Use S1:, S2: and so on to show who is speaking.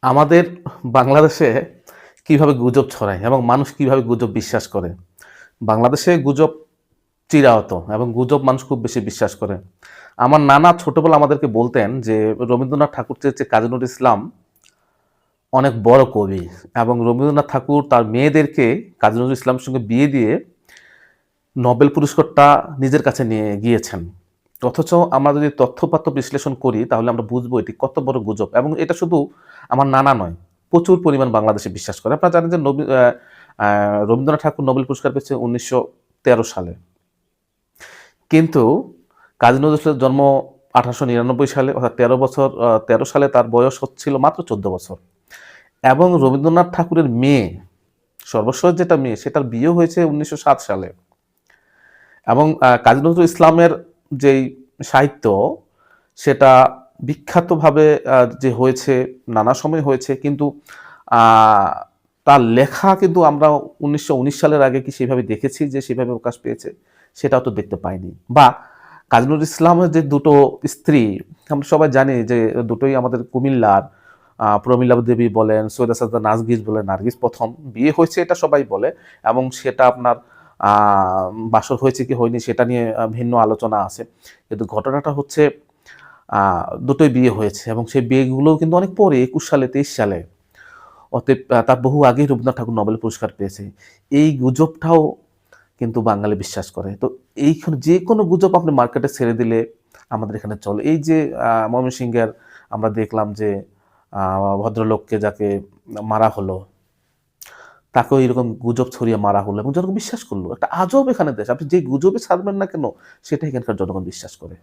S1: আমাদের বাংলাদেশে কিভাবে গুজব ছড়ায় এবং মানুষ কিভাবে গুজব বিশ্বাস করে। বাংলাদেশে গুজব চিরায়ত এবং গুজব মানুষ খুব বেশি বিশ্বাস করে। আমার নানা ছোটবেলা আমাদেরকে বলতেন যে রবীন্দ্রনাথ ঠাকুর চেয়ে কাজী নজরুল ইসলাম অনেক বড় কবি এবং রবীন্দ্রনাথ ঠাকুর তার মেয়েদেরকে কাজী নজরুল ইসলামের সঙ্গে বিয়ে দিয়ে নোবেল পুরস্কারটা নিজের কাছে নিয়ে গিয়েছেন। অথচ আমরা যদি তথ্যপাত্র বিশ্লেষণ করি তাহলে আমরা বুঝবো এটি কত বড় গুজব এবং এটা শুধু আমার নানা নয়, প্রচুর পরিমাণ বাংলাদেশে বিশ্বাস করে। আপনারা জানেন যে রবীন্দ্রনাথ ঠাকুর নোবেল পুরস্কার পেয়েছে ১৯১৩ সালে। কিন্তু কাজী নজরুল ইসলামের জন্ম ১৮৯৯ সালে, অর্থাৎ ১৩ সালে তার বয়স হচ্ছিল মাত্র ১৪ বছর। এবং রবীন্দ্রনাথ ঠাকুরের মেয়ে, সর্বশেষ যেটা মেয়ে, সেটার বিয়ে হয়েছে ১৯০৭ সালে। এবং কাজী নজরুল ইসলামের যেই সাহিত্য, সেটা বিখ্যাতভাবে যে হয়েছে, নানা সময় হয়েছে, কিন্তু আ তার লেখা কিন্তু আমরা ১৯১৯ সালের আগে কি সেভাবে দেখেছি যে সেভাবে প্রকাশ পেয়েছে? সেটাও তো দেখতে পাইনি। বা কাজী নজরুল ইসলামের যে দুটো স্ত্রী, আমরা সবাই জানি যে দুটোই আমাদের কুমিল্লার। প্রমীলা দেবী বলেন, সৈয়দা সাজদা নার্গিস বলেন, নার্গিস ১ম বিয়ে হয়েছে এটা সবাই বলে এবং সেটা আপনার আ বাসর হয়েছে কি হয়নি সেটা নিয়ে ভিন্ন আলোচনা আছে। কিন্তু ঘটনাটা হচ্ছে আ দুটোই বিয়ে হয়েছে এবং সেই বিয়েগুলোও কিন্তু অনেক পরে ২১ সালে, ২৩ সালে। অতএব তার বহু আগেই রবীন্দ্রনাথ ঠাকুর নোবেল পুরস্কার পেয়েছে। এই গুজবটাও কিন্তু বাঙালি বিশ্বাস করে। তো এইখানে যেকোনো গুজব আপনি মার্কেটে ছেড়ে দিলে আমাদের এখানে চলে। এই যে ময়মনসিংহের আমরা দেখলাম যে আ ভদ্রলোককে যাকে মারা হলো, তাকেও এরকম গুজব ছড়িয়ে মারা হলো এবং জনগণ বিশ্বাস করল। একটা আজব এখানে দেশ। আপনি যে গুজবই ছাড়বেন না কেন, সেটা এখানকার জনগণ বিশ্বাস করে।